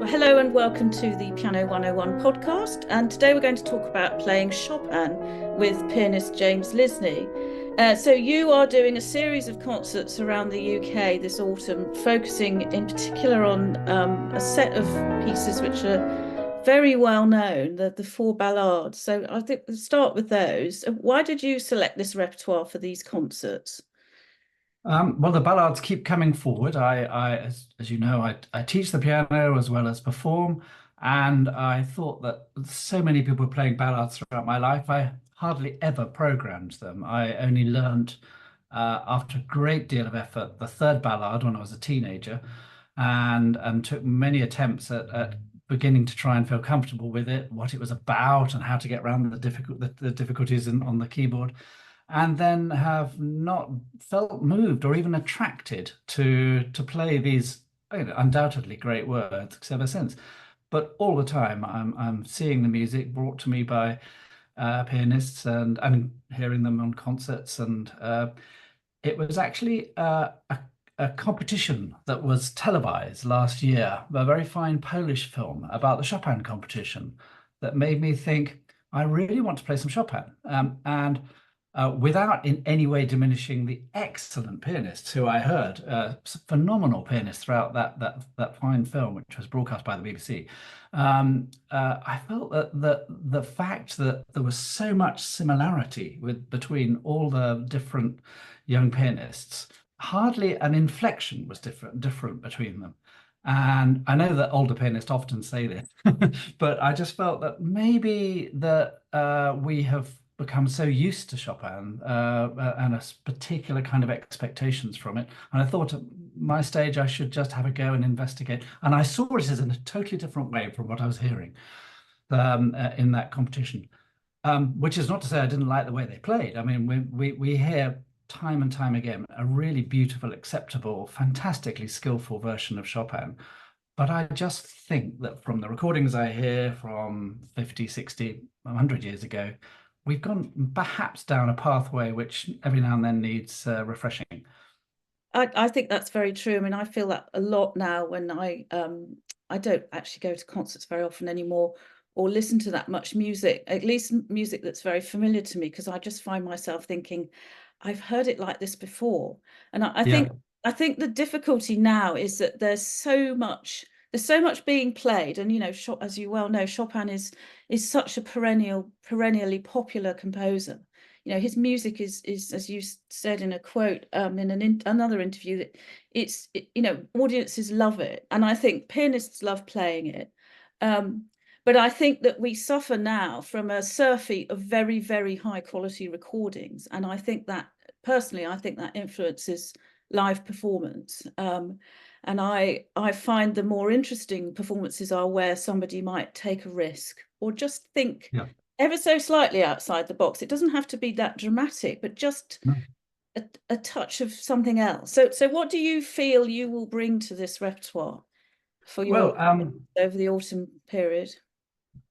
Well, hello and welcome to the Piano 101 podcast. And today we're going to talk about playing Chopin with pianist James Lisney. So you are doing a series of concerts around the UK this autumn, focusing in particular on a set of pieces which are very well known, the four ballades. So I think we'll start with those. Why did you select this repertoire for these concerts? Well, the ballads keep coming forward. As you know, I teach the piano as well as perform, and I thought that so many people were playing ballads throughout my life, I hardly ever programmed them. I only learnt after a great deal of effort the third ballad when I was a teenager, and took many attempts at beginning to try and feel comfortable with it, what it was about, and how to get around the difficulties on the keyboard, and then have not felt moved or even attracted to play these undoubtedly great works ever since. But all the time, I'm seeing the music brought to me by pianists and hearing them on concerts, and it was actually a competition that was televised last year, a very fine Polish film about the Chopin competition that made me think I really want to play some Chopin. And Without in any way diminishing the excellent pianists who I heard, phenomenal pianists throughout that fine film, which was broadcast by the BBC. I felt that the fact that there was so much similarity between all the different young pianists, hardly an inflection was different between them. And I know that older pianists often say this, but I just felt that maybe that we have become so used to Chopin and a particular kind of expectations from it. And I thought at my stage I should just have a go and investigate. And I saw it as in a totally different way from what I was hearing in that competition. Which is not to say I didn't like the way they played. I mean, we hear time and time again a really beautiful, acceptable, fantastically skillful version of Chopin. But I just think that from the recordings I hear from 50, 60, 100 years ago, we've gone perhaps down a pathway which every now and then needs refreshing. I think that's very true. I mean, I feel that a lot now when I don't actually go to concerts very often anymore or listen to that much music, at least music that's very familiar to me, because I just find myself thinking, I've heard it like this before. And Yeah, I think the difficulty now is that there's so much being played, and as you well know, Chopin is such a perennially popular composer. His music is as you said in a quote in another interview, that audiences love it, and I think pianists love playing it. But I think that we suffer now from a surfeit of very, very high quality recordings, and I think that personally, I think that influences live performance. And I find the more interesting performances are where somebody might take a risk or just think yeah. ever so slightly outside the box. It doesn't have to be that dramatic, but just No. a touch of something else. So what do you feel you will bring to this repertoire for your Well, over the autumn period?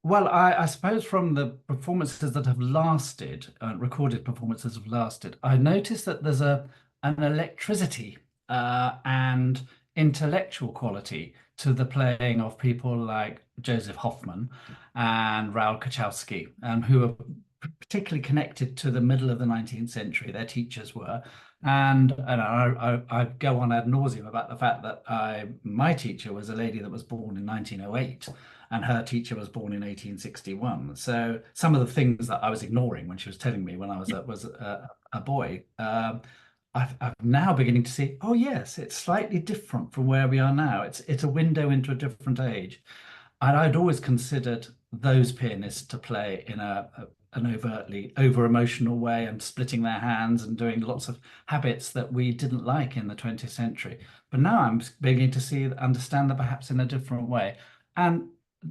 I suppose from the performances that have lasted, recorded performances have lasted, I noticed that there's an electricity and intellectual quality to the playing of people like Joseph Hoffman and Raoul Kachowski, who are particularly connected to the middle of the 19th century. Their teachers were. And I go on ad nauseum about the fact that my teacher was a lady that was born in 1908 and her teacher was born in 1861. So some of the things that I was ignoring when she was telling me when I was a boy, I'm now beginning to see, oh yes, it's slightly different from where we are now. It's a window into a different age. And I'd always considered those pianists to play in an overtly over emotional way and splitting their hands and doing lots of habits that we didn't like in the 20th century. But now I'm beginning to understand that perhaps in a different way. And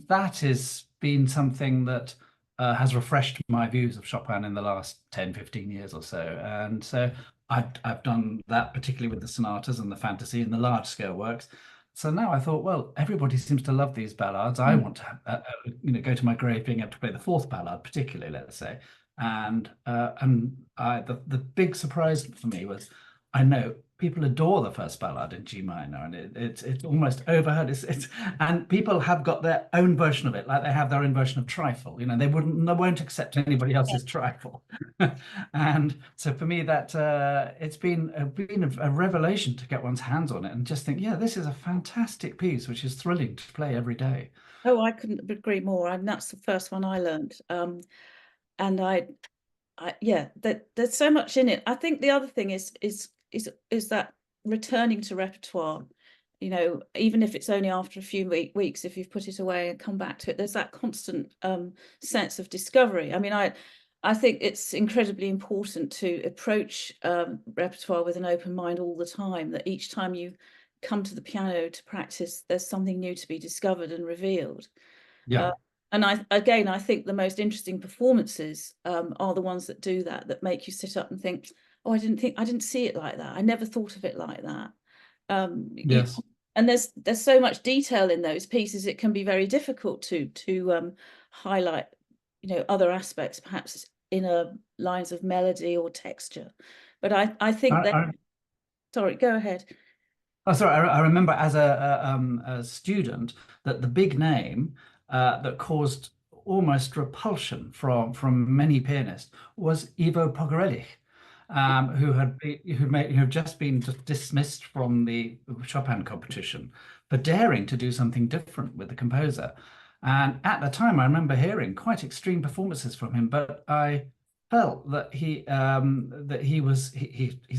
that has been something that has refreshed my views of Chopin in the last 10, 15 years or so. And so I've done that particularly with the sonatas and the fantasy and the large scale works. So now I thought, well, everybody seems to love these ballads. I want to, go to my grave being able to play the fourth ballad, particularly, let's say. The big surprise for me was, I know people adore the first ballad in G minor, and it's almost overheard. And people have got their own version of it, like they have their own version of trifle. You know, they won't accept anybody else's trifle. And so for me, that it's been a revelation to get one's hands on it and just think, yeah, this is a fantastic piece, which is thrilling to play every day. Oh, I couldn't agree more. And that's the first one I learned. And yeah, there's so much in it. I think the other thing is that returning to repertoire, even if it's only after a few weeks, if you've put it away and come back to it, there's that constant sense of discovery. I mean, I think it's incredibly important to approach repertoire with an open mind all the time, that each time you come to the piano to practice, there's something new to be discovered and revealed. Uh, Yeah. and I think the most interesting performances are the ones that do that, that make you sit up and think, oh, I didn't see it like that. I never thought of it like that. You, Yes. and there's so much detail in those pieces. It can be very difficult to highlight, other aspects, perhaps inner lines of melody or texture. But I think that, I, sorry, go ahead. Oh, sorry. I remember as a student that the big name that caused almost repulsion from many pianists was Ivo Pogorelich, who had just been dismissed from the Chopin competition for daring to do something different with the composer. And at the time, I remember hearing quite extreme performances from him, but I felt that he's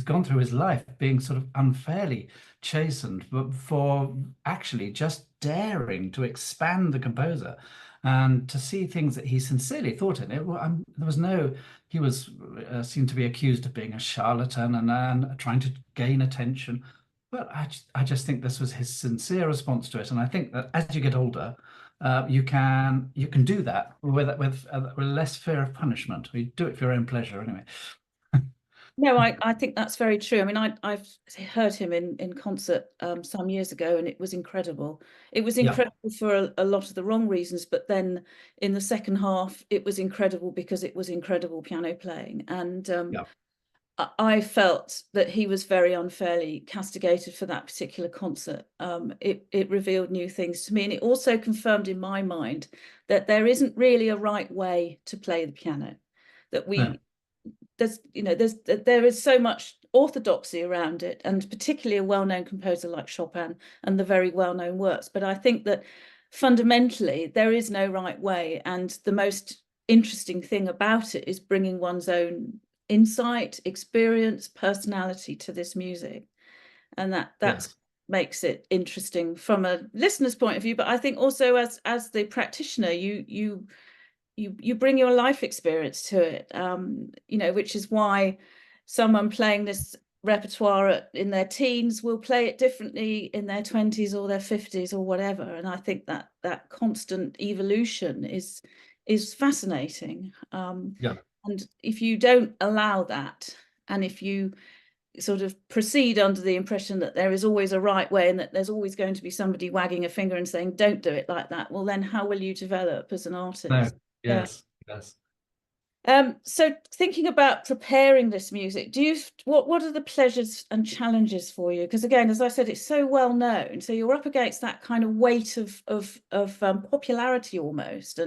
gone through his life being sort of unfairly chastened, but for actually just daring to expand the composer and to see things that he sincerely thought in it. Well, there was no, he was seen to be accused of being a charlatan and trying to gain attention. But I just think this was his sincere response to it. And I think that as you get older, you can do that with less fear of punishment. You do it for your own pleasure anyway. No, I think that's very true. I mean, I've heard him in concert some years ago, and it was incredible. It was Yeah, incredible for a lot of the wrong reasons, but then in the second half, it was incredible because it was incredible piano playing. And yeah, I felt that he was very unfairly castigated for that particular concert. It revealed new things to me, and it also confirmed in my mind that there isn't really a right way to play the piano. That no, there is so much orthodoxy around it, and particularly a well-known composer like Chopin and the very well-known works. But I think that fundamentally there is no right way, and the most interesting thing about it is bringing one's own insight, experience, personality to this music, and that yes, makes it interesting from a listener's point of view. But I think also as the practitioner, you bring your life experience to it, which is why someone playing this repertoire in their teens will play it differently in their 20s or their 50s or whatever. And I think that constant evolution is fascinating. yeah, And if you don't allow that, and if you sort of proceed under the impression that there is always a right way and that there's always going to be somebody wagging a finger and saying, don't do it like that, well, then how will you develop as an no, artist? Yeah. yes, yes. So thinking about preparing this music, what are the pleasures and challenges for you? Because again, as I said, it's so well known. So you're up against that kind of weight of popularity almost,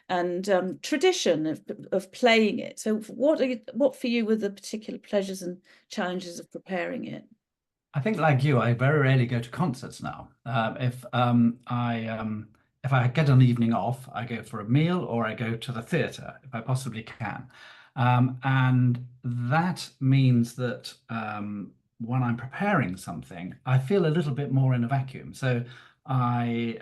and tradition of playing it. So what for you were the particular pleasures and challenges of preparing it? I think, like you, I very rarely go to concerts now. If I get an evening off, I go for a meal or I go to the theatre if I possibly can. And that means that when I'm preparing something, I feel a little bit more in a vacuum. So I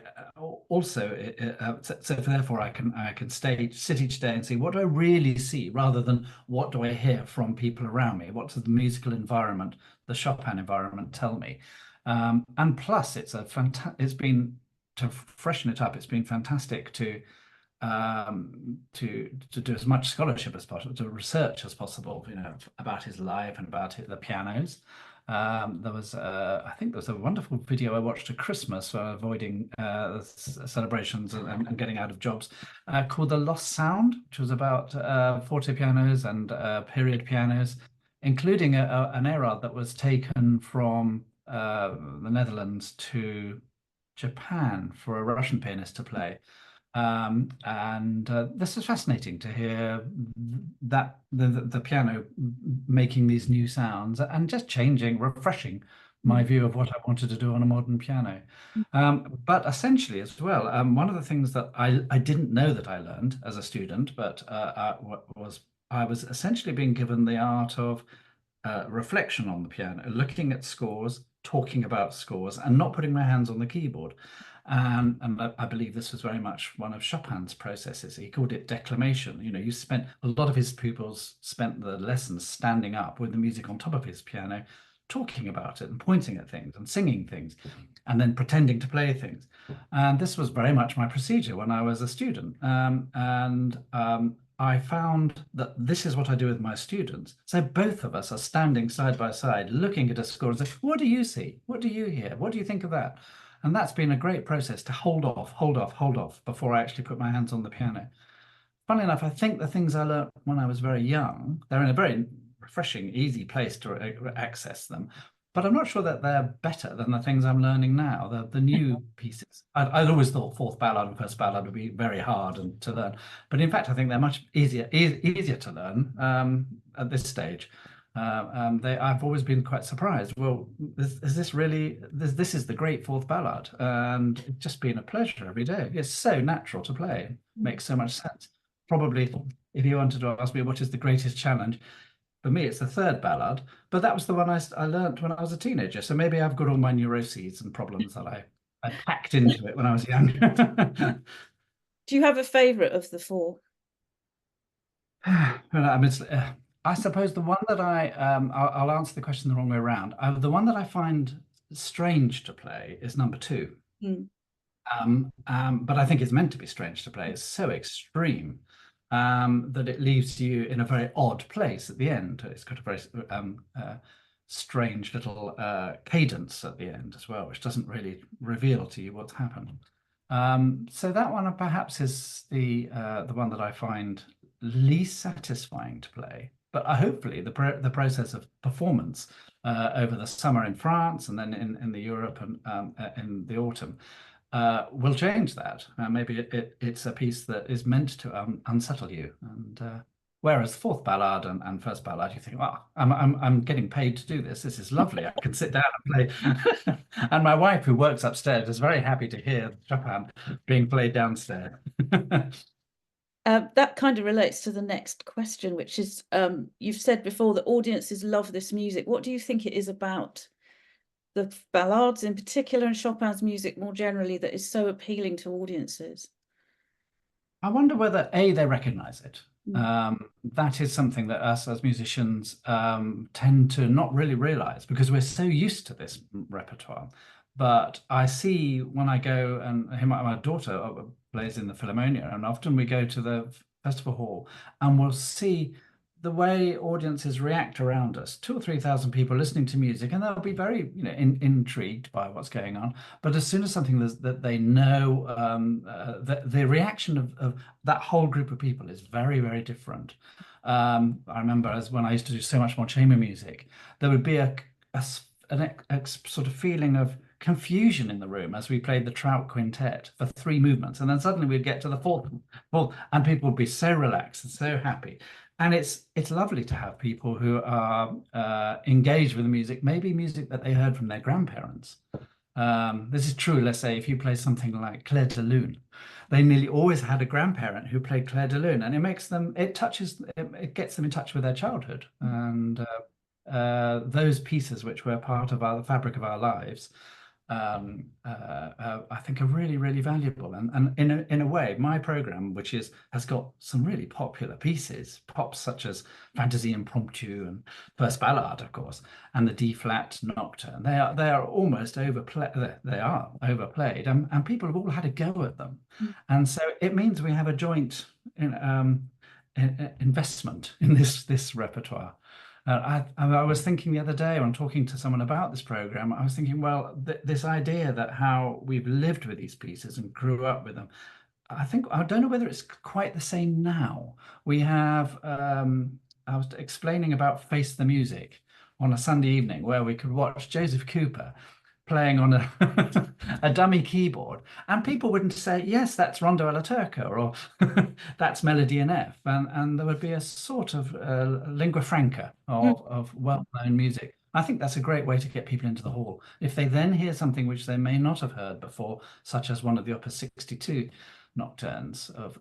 also so therefore I can sit each day and see what do I really see rather than what do I hear from people around me. What does the musical environment, the Chopin environment, tell me? And plus, it's been, to freshen it up, it's been fantastic to do as much scholarship as possible, to research as possible, about his life and about the pianos. I think there was a wonderful video I watched at Christmas for avoiding celebrations and getting out of jobs, called The Lost Sound, which was about forte pianos and period pianos including an era that was taken from the Netherlands to Japan for a Russian pianist to play. And this is fascinating to hear that the piano making these new sounds and just changing, refreshing my Mm, view of what I wanted to do on a modern piano. mm, But essentially, as well, one of the things that I didn't know that I learned as a student, but I was essentially being given the art of reflection on the piano, looking at scores, talking about scores, and not putting my hands on the keyboard. And I believe this was very much one of Chopin's processes. He called it declamation. You know, you spent a lot of his pupils spent the lessons standing up with the music on top of his piano, talking about it and pointing at things and singing things, and then pretending to play things. And this was very much my procedure when I was a student. I found that this is what I do with my students. So both of us are standing side by side, looking at a score and say, what do you see? What do you hear? What do you think of that? And that's been a great process to hold off, hold off, hold off before I actually put my hands on the piano. Funnily enough, I think the things I learned when I was very young, they're in a very refreshing, easy place to access them. But I'm not sure that they're better than the things I'm learning now, the new pieces. I'd always thought fourth ballad and first ballad would be very hard to learn. But in fact, I think they're much easier to learn at this stage. I've always been quite surprised. Well, is this really, this is the great fourth ballad. And it's just been a pleasure every day. It's so natural to play. It mm. makes so much sense. Probably, if you wanted to ask me what is the greatest challenge, for me, it's the third ballad, but that was the one I learnt when I was a teenager. So maybe I've got all my neuroses and problems that I packed into it when I was young. Do you have a favorite of the four? Well, I mean, I suppose the one that I'll answer the question the wrong way around. The one that I find strange to play is number two. Mm, But I think it's meant to be strange to play. It's so extreme that it leaves you in a very odd place at the end. It's got a very strange little cadence at the end as well, which doesn't really reveal to you what's happened. So that one perhaps is the one that I find least satisfying to play. But hopefully the process of performance over the summer in France and then in the Europe and in the autumn will change that. Maybe it's a piece that is meant to unsettle you. And whereas fourth ballad and first ballad, you think, "Wow, I'm getting paid to do this. This is lovely. I can sit down and play." And my wife, who works upstairs, is very happy to hear Chopin being played downstairs. That kind of relates to the next question, which is you've said before that audiences love this music. What do you think it is about the ballades in particular and Chopin's music more generally that is so appealing to audiences? I wonder whether A, they recognize it. Mm, That is something that us as musicians tend to not really realize because we're so used to this repertoire. But I see when I go and my daughter plays in the Philharmonia, and often we go to the festival hall and we'll see the way audiences react around us. 2 or 3 thousand people listening to music, and they'll be very, intrigued by what's going on. But as soon as something that they know, the reaction of that whole group of people is very, very different. I remember as when I used to do so much more chamber music, there would be a sort of feeling of confusion in the room as we played the Trout Quintet for 3 movements, and then suddenly we'd get to the fourth, and people would be so relaxed and so happy. And it's lovely to have people who are engaged with the music, maybe music that they heard from their grandparents. This is true, let's say, if you play something like Clair de Lune, they nearly always had a grandparent who played Clair de Lune, and it gets them in touch with their childhood. And those pieces, which were part of the fabric of our lives, I think are really, really valuable. And in a way, my program, which has got some really popular pieces, pops such as Fantasy Impromptu and First Ballad, of course, and the D flat Nocturne. They are almost overplayed. They are overplayed, and people have all had a go at them. mm, And so it means we have a joint investment in this repertoire. I was thinking the other day when talking to someone about this program, I was thinking, well, this idea that how we've lived with these pieces and grew up with them, I don't know whether it's quite the same now. We have I was explaining about Face the Music on a Sunday evening where we could watch Joseph Cooper playing on a a dummy keyboard, and people wouldn't say, "Yes, that's Rondo alla Turca," or "That's Melody in F," and there would be a sort of lingua franca Mm. of well-known music. I think that's a great way to get people into the hall. If they then hear something which they may not have heard before, such as one of the Opus 62 nocturnes of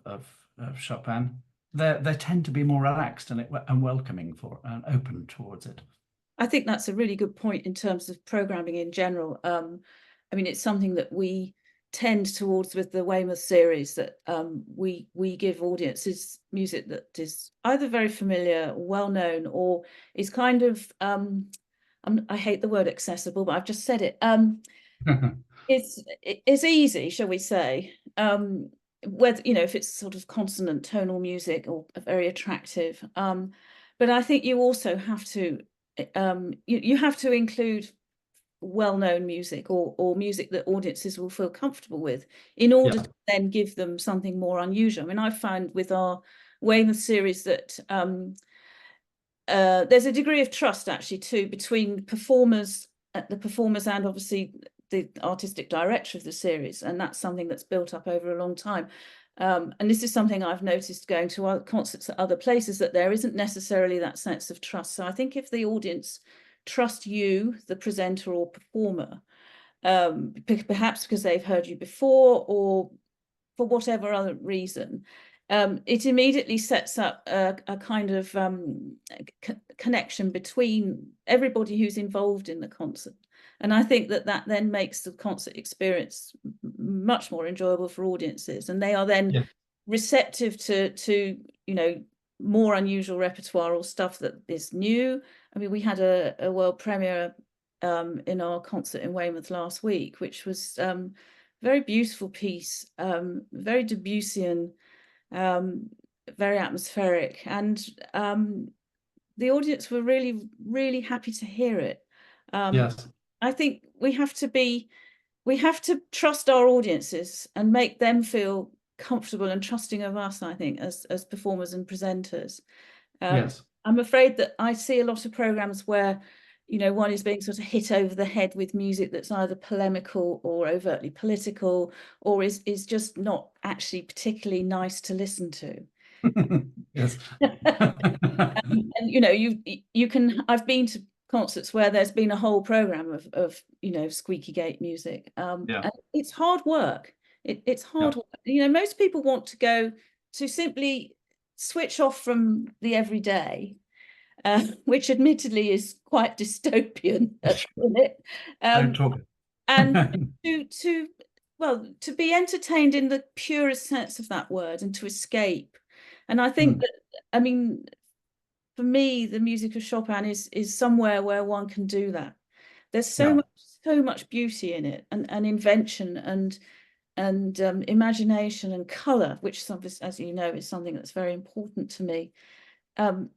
Chopin, they tend to be more relaxed and welcoming for and open towards it. I think that's a really good point in terms of programming in general. I mean, it's something that we tend towards with the Weymouth series, that we give audiences music that is either very familiar, well known, or is kind of I hate the word accessible, but I've just said it. It's easy, shall we say? Whether, you know, if it's sort of consonant tonal music or very attractive. But I think you also have to you have to include well-known music, or music that audiences will feel comfortable with, in order Yeah. to then give them something more unusual. I mean, I found with our Weymouth series that there's a degree of trust actually too between the performers and obviously the artistic director of the series, and that's something that's built up over a long time. And this is something I've noticed going to other concerts at other places, that there isn't necessarily that sense of trust. So I think if the audience trust you, the presenter or performer, perhaps because they've heard you before, or for whatever other reason, it immediately sets up a kind of connection between everybody who's involved in the concert. And I think that that then makes the concert experience much more enjoyable for audiences, and they are then Yeah. receptive to you know, more unusual repertoire or stuff that is new. I mean, we had a world premiere in our concert in Weymouth last week, which was very beautiful piece, very Debussyan, um, very atmospheric, and the audience were really, really happy to hear it. Um, Yes. I think we have to trust our audiences and make them feel comfortable and trusting of us, I think, as performers and presenters. Yes. I'm afraid that I see a lot of programs where, you know, one is being sort of hit over the head with music that's either polemical or overtly political, or is just not actually particularly nice to listen to. Yes. And you know, you can, I've been to concerts where there's been a whole program of you know, squeaky gate music, Yeah. and it's hard work. It's Yeah. hard work. You know, most people want to go to simply switch off from the everyday, which admittedly is quite dystopian at the minute, Don't um, talk. and to well, to be entertained in the purest sense of that word, and to escape. And I think Mm. that, I mean, for me, the music of Chopin is somewhere where one can do that. There's Yeah. so much beauty in it, and invention, and imagination and color, which some, as you know, is something that's very important to me.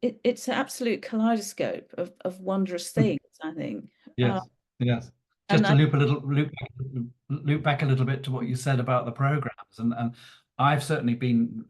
It's an absolute kaleidoscope of wondrous things, I think. Uh, Yes, yes. Just and to I, loop back a little bit to what you said about the programs, and I've certainly been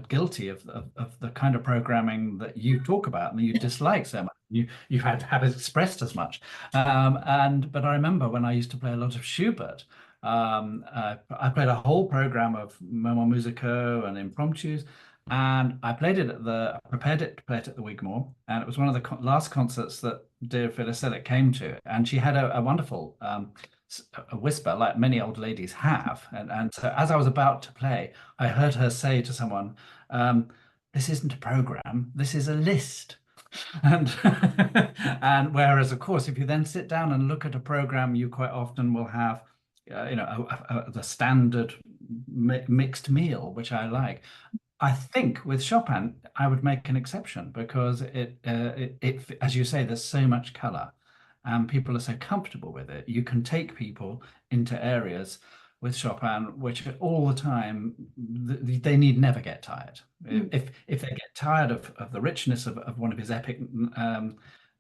guilty of the kind of programming that you talk about and that you dislike so much. You've had have expressed as much, and but I remember when I used to play a lot of Schubert. I played a whole program of Moment Musico and impromptus, and I played it I prepared it to play it at the Wigmore, and it was one of the last concerts that dear Phyllis came to, and she had a wonderful a whisper, like many old ladies have, and so as I was about to play, I heard her say to someone, "This isn't a program, this is a list." And and whereas, of course, if you then sit down and look at a program, you quite often will have, you know, the standard mixed meal, which I like. I think with Chopin, I would make an exception because as you say, there's so much color, and people are so comfortable with it. You can take people into areas with Chopin, which all the time they need never get tired. mm, If they get tired of the richness of one of his epic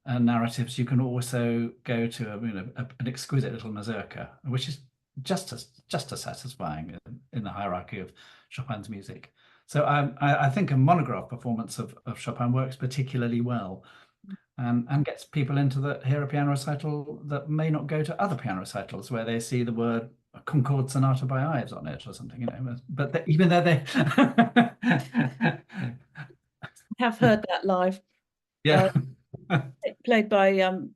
narratives, you can also go to an exquisite little mazurka, which is just as satisfying in the hierarchy of Chopin's music. So I think a monograph performance of Chopin works particularly well, and gets people into the hear a piano recital that may not go to other piano recitals where they see the word Concord Sonata by Ives on it or something, you know. But even though they, I have heard that live. yeah, Uh, Played by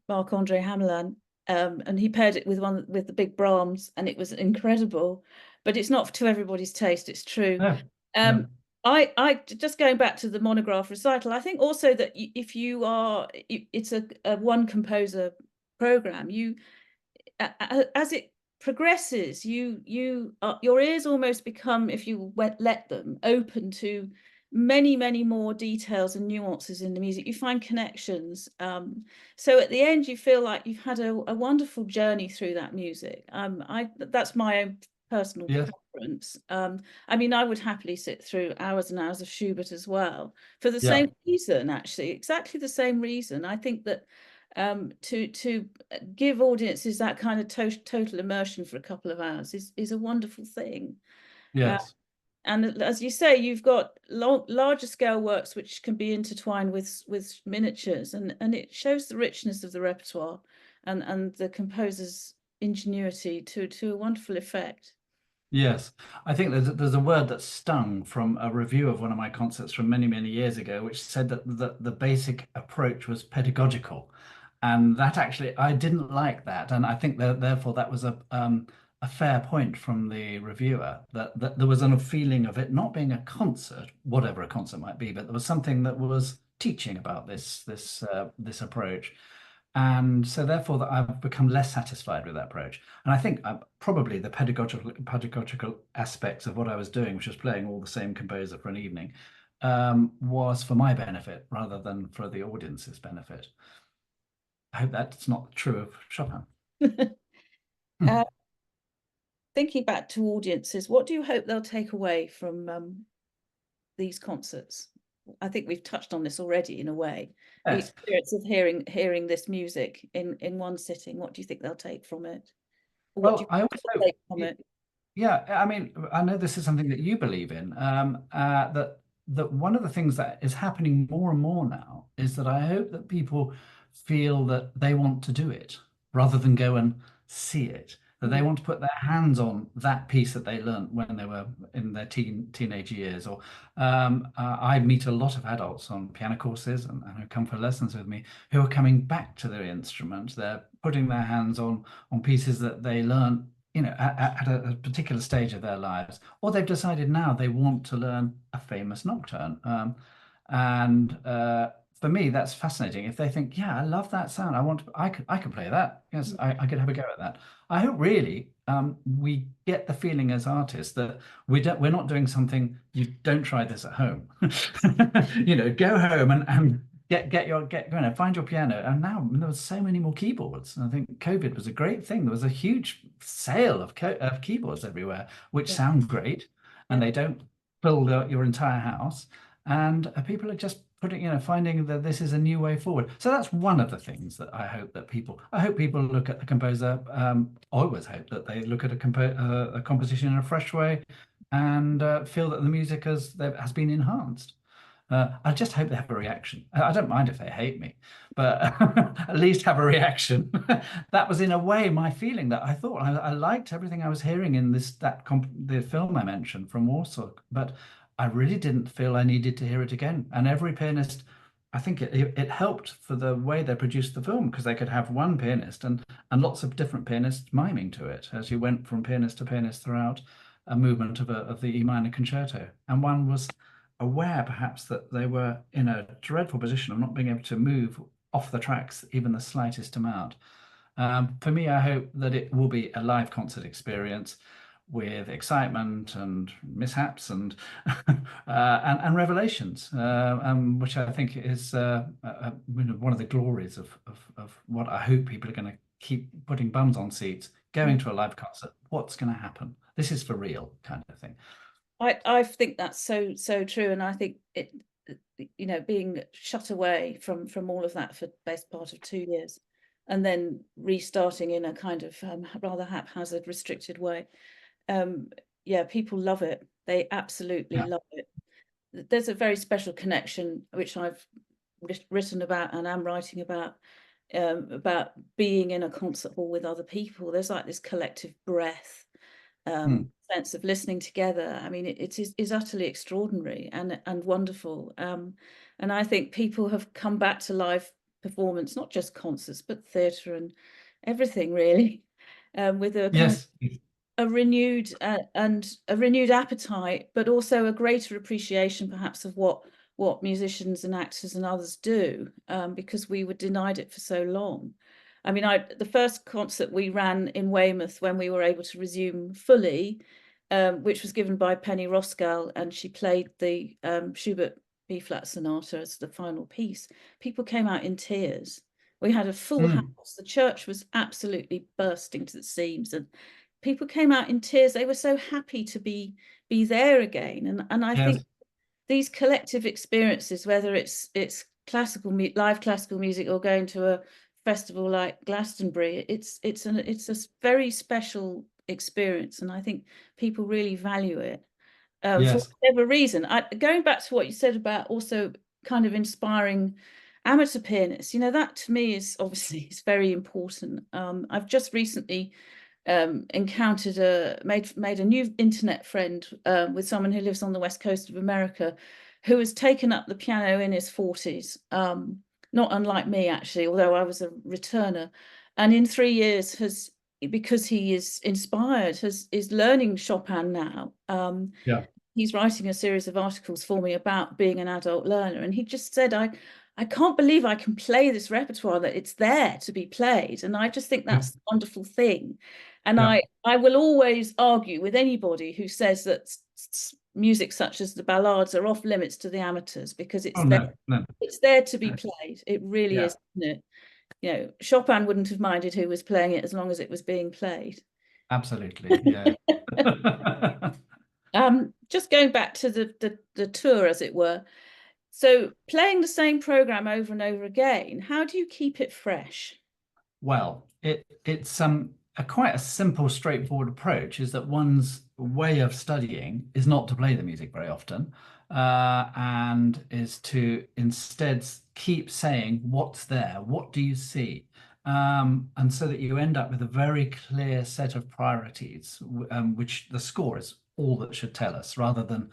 Marc-Andre Hamelin, and he paired it with one with the big Brahms, and it was incredible. But it's not to everybody's taste. It's true. no, Um, no, I just going back to the monograph recital. I think also that if you are, it's a one composer program. As it progresses, your ears almost become, if you let them, open to many more details and nuances in the music. You find connections. So at the end, you feel like you've had a wonderful journey through that music. That's my own personal yes, preference. I mean, I would happily sit through hours and hours of Schubert as well, for the yeah, same reason, actually, exactly the same reason. I think that to give audiences that kind of total immersion for a couple of hours is a wonderful thing. Uh, yes. and as you say, you've got larger scale works which can be intertwined with miniatures, and it shows the richness of the repertoire and the composer's ingenuity to a wonderful effect. Yes, I think there's a word that stung from a review of one of my concerts from many years ago, which said that the basic approach was pedagogical, and that actually I didn't like that, and I think that therefore that was a fair point from the reviewer that there was a feeling of it not being a concert, whatever a concert might be, but there was something that was teaching about this approach. And so therefore that I've become less satisfied with that approach. And I think probably the pedagogical aspects of what I was doing, which was playing all the same composer for an evening, was for my benefit rather than for the audience's benefit. I hope that's not true of Chopin. uh, Thinking back to audiences, what do you hope they'll take away from these concerts? I think we've touched on this already in a way. The Yes. experience of hearing this music in one sitting. What do you think they'll take from it? Or what do Well, you I hope they'll also, take from it? yeah, I mean, I know this is something that you believe in. That one of the things that is happening more and more now is that I hope that people feel that they want to do it rather than go and see it. That they Mm. want to put their hands on that piece that they learnt when they were in their teenage years. Or I meet a lot of adults on piano courses and who come for lessons with me who are coming back to their instrument. They're putting their hands on pieces that they learnt, you know, at a particular stage of their lives, or they've decided now they want to learn a famous nocturne. And For me, that's fascinating. If they think, yeah, I love that sound, I can play that. Yes, I could have a go at that. I hope really we get the feeling as artists that we're not doing something. You don't try this at home. You know, go home and get going, find your piano. And now there was so many more keyboards. And I think COVID was a great thing. There was a huge sale of keyboards everywhere, which Yeah, sound great, and yeah. they don't fill your entire house. And people are just putting, you know, finding that this is a new way forward. So that's one of the things that I hope people look at the composer. I always hope that they look at a composition in a fresh way and feel that the music has been enhanced. I just hope they have a reaction. I don't mind if they hate me, but at least have a reaction. That was in a way my feeling, that I thought I liked everything I was hearing in the film I mentioned from Warsaw, but I really didn't feel I needed to hear it again. And every pianist, I think it helped for the way they produced the film, because they could have one pianist and lots of different pianists miming to it as you went from pianist to pianist throughout a movement of the E minor concerto. And one was aware perhaps that they were in a dreadful position of not being able to move off the tracks even the slightest amount. For me, I hope that it will be a live concert experience with excitement and mishaps and revelations, which I think is one of the glories of what I hope people are going to keep putting bums on seats, going to a live concert. What's going to happen? This is for real, kind of thing. I think that's so true, and I think it, being shut away from all of that for the best part of 2 years, and then restarting in a kind of rather haphazard, restricted way. Um, yeah, people love it. They absolutely Yeah. love it. there's a very special connection which I've written about and am writing about being in a concert hall with other people. There's like this collective breath, Mm. sense of listening together. I mean, it is utterly extraordinary and wonderful. And I think people have come back to live performance, not just concerts, but theatre and everything really, with a kind of Yes. a renewed appetite, but also a greater appreciation, perhaps, of what musicians and actors and others do, because we were denied it for so long. I mean, the first concert we ran in Weymouth when we were able to resume fully, which was given by Penny Roskell, and she played the Schubert B flat sonata as the final piece. People came out in tears. We had a full Mm. house. The church was absolutely bursting to the seams, and people came out in tears. They were so happy to be there again. And I think Yes. these collective experiences, whether it's live classical music or going to a festival like Glastonbury, it's a very special experience, and I think people really value it, for Yes. whatever reason. Going back to what you said about also kind of inspiring amateur pianists, that to me is obviously is very important. I've just recently encountered made a new internet friend, with someone who lives on the west coast of America, who has taken up the piano in his 40s, not unlike me actually, although I was a returner, and in 3 years has, because he is inspired, is learning Chopin now. Yeah. He's writing a series of articles for me about being an adult learner, and he just said, I can't believe I can play this repertoire, that it's there to be played. And I just think Yeah. that's a wonderful thing. And Yeah. I will always argue with anybody who says that music such as the ballades are off limits to the amateurs, because Oh no, no. it's there to be played. It really Yeah. is, isn't it? Chopin wouldn't have minded who was playing it as long as it was being played. Absolutely. Yeah. Just going back to the tour, as it were. So playing the same program over and over again, how do you keep it fresh? Well, it's a quite a simple, straightforward approach is that one's way of studying is not to play the music very often, and is to instead keep saying what's there, what do you see, and so that you end up with a very clear set of priorities, which the score is all that should tell us, rather than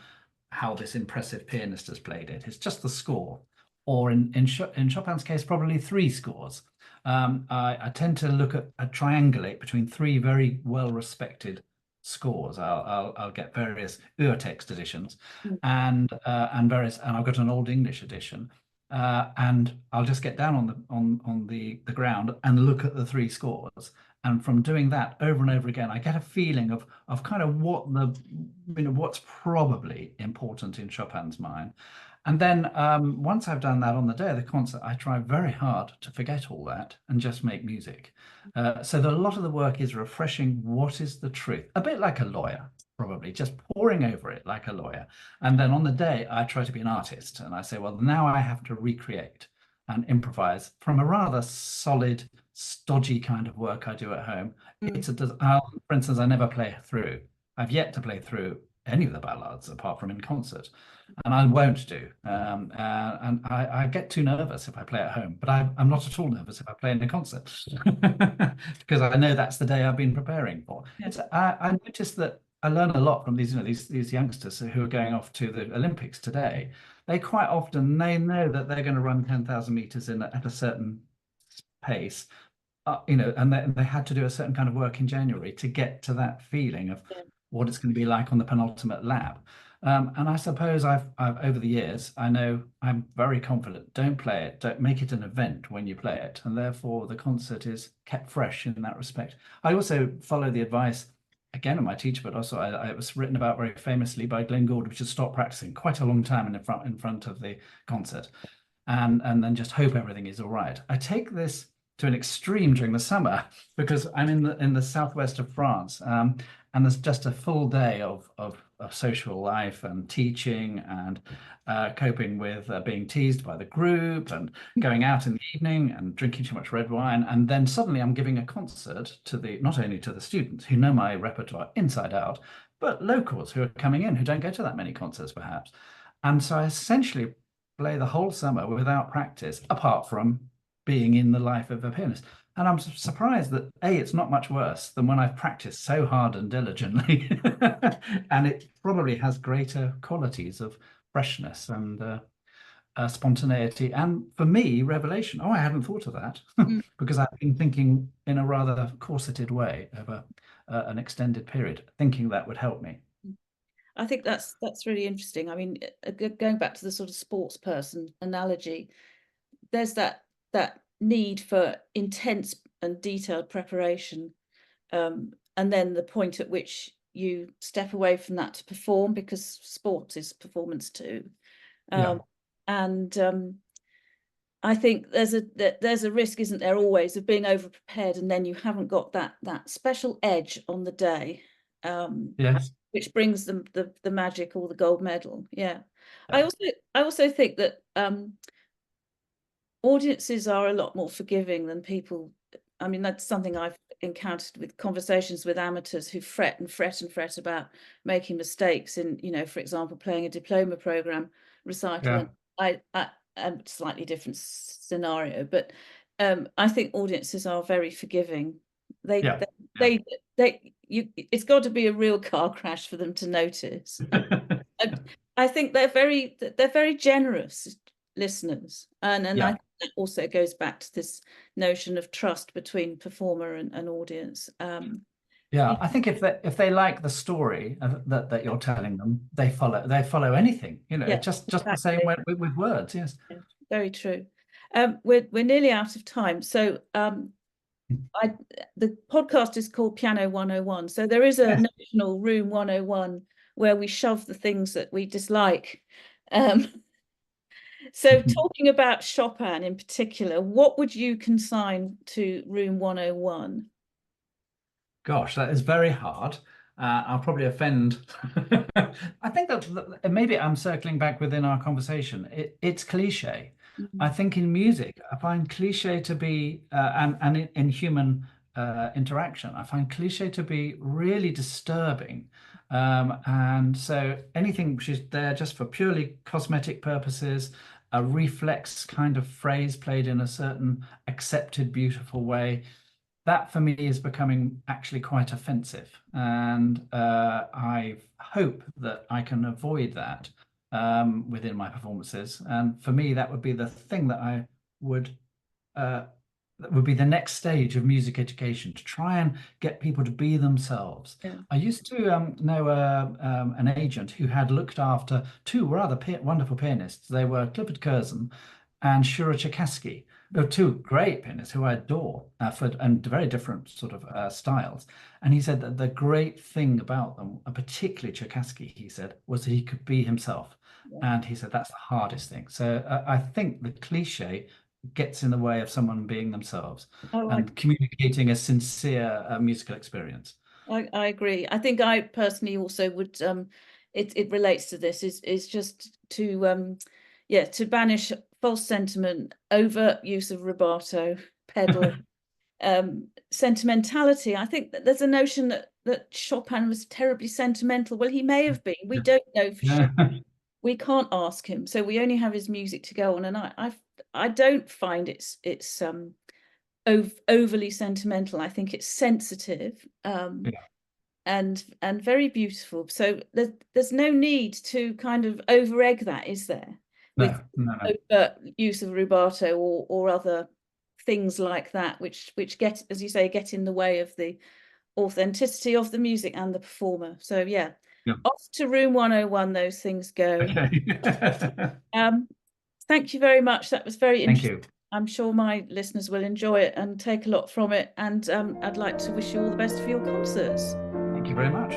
how this impressive pianist has played it. It's just the score, or in Chopin's case, probably three scores. I tend to look at triangulate between three very well-respected scores. I'll get various urtext editions, Mm. and various, and I've got an Old English edition, and I'll just get down on the ground and look at the three scores. And from doing that over and over again, I get a feeling of kind of what's probably important in Chopin's mind. And then once I've done that on the day of the concert, I try very hard to forget all that and just make music. So that a lot of the work is refreshing what is the truth, a bit like a lawyer, probably, just poring over it like a lawyer. And then on the day, I try to be an artist and I say, well, now I have to recreate and improvise from a rather solid, stodgy kind of work I do at home. Mm. For instance, I never play through. I've yet to play through any of the ballads apart from in concert, and I won't do. And I get too nervous if I play at home, but I'm not at all nervous if I play in a concert because I know that's the day I've been preparing for. Yeah. I noticed that I learn a lot from these youngsters who are going off to the Olympics today. They quite often they know that they're going to run 10,000 meters at a certain pace, and they had to do a certain kind of work in January to get to that feeling of Yeah. what it's going to be like on the penultimate lap. And I suppose I've over the years, I know I'm very confident. Don't play it. Don't make it an event when you play it, and therefore the concert is kept fresh in that respect. I also follow the advice again of my teacher, but also it was written about very famously by Glenn Gould, which is stop practicing quite a long time in front of the concert, and then just hope everything is all right. I take this to an extreme during the summer because I'm in the southwest of France, and there's just a full day of social life and teaching and coping with being teased by the group and going out in the evening and drinking too much red wine. And then suddenly I'm giving a concert to the not only to the students who know my repertoire inside out, but locals who are coming in who don't go to that many concerts perhaps. And so I essentially play the whole summer without practice, apart from being in the life of a pianist. And I'm surprised that A, it's not much worse than when I've practiced so hard and diligently. And it probably has greater qualities of freshness and spontaneity. And for me, revelation. Oh, I hadn't thought of that Mm. because I've been thinking in a rather corseted way over an extended period, thinking that would help me. I think that's really interesting. I mean, going back to the sort of sports person analogy, there's that need for intense and detailed preparation, and then the point at which you step away from that to perform, because sport is performance too. Yeah. Um, and I think there's a risk, isn't there, always, of being over prepared, and then you haven't got that special edge on the day, um, Yes. which brings the magic or the gold medal. Yeah, I Yeah. also I also think that audiences are a lot more forgiving than people. I mean, that's something I've encountered with conversations with amateurs who fret and fret and fret about making mistakes in, for example, playing a diploma program recital. Yeah. And I a slightly different scenario, but I think audiences are very forgiving. They Yeah. Yeah. they it's got to be a real car crash for them to notice. And I think they're very generous listeners, and I Yeah. think that also goes back to this notion of trust between performer and audience. Yeah, Yeah, I think if they like the story that you're telling them, they follow anything. yeah, Just the same exactly. way with words. Yes. Yeah, very true. We're nearly out of time, so I the podcast is called Piano 101. So there is a Yes. national room 101 where we shove the things that we dislike. Um, So talking about Chopin in particular, what would you consign to room 101? Gosh, that is very hard. I'll probably offend. I think that maybe I'm circling back within our conversation. It's cliche. I Mm. think in music, I find cliche to be, and in human interaction, I find cliche to be really disturbing. And so anything which is there just for purely cosmetic purposes, a reflex kind of phrase played in a certain accepted, beautiful way, that for me is becoming actually quite offensive. And I hope that I can avoid that within my performances. And for me, that would be the thing would uh, that would be the next stage of music education, to try and get people to be themselves. Yeah. I used to know an agent who had looked after two rather wonderful pianists. They were Clifford Curzon and Shura Cherkassky. They were two great pianists who I adore and very different sort of styles. And he said that the great thing about them, particularly Cherkassky, he said, was that he could be himself. Yeah. And he said that's the hardest thing. So I think the cliche gets in the way of someone being themselves Oh, and communicating a sincere musical experience. I agree. I think I personally also would it relates to this, is just to yeah, to banish false sentiment, overt use of rubato, pedal, sentimentality. I think that there's a notion that Chopin was terribly sentimental. Well, he may have been. We don't know for sure. Yeah. We can't ask him, so we only have his music to go on. And I don't find it's overly sentimental. I think it's sensitive, Yeah. and very beautiful. So there's no need to kind of over egg that, is there? With No, no, no. use of rubato or other things like that, which get, as you say, get in the way of the authenticity of the music and the performer. So yeah, Yeah. off to room 101 those things go. Okay. Um, thank you very much. That was very Thank interesting. you. I'm sure my listeners will enjoy it and take a lot from it. And I'd like to wish you all the best for your concerts. Thank you very much.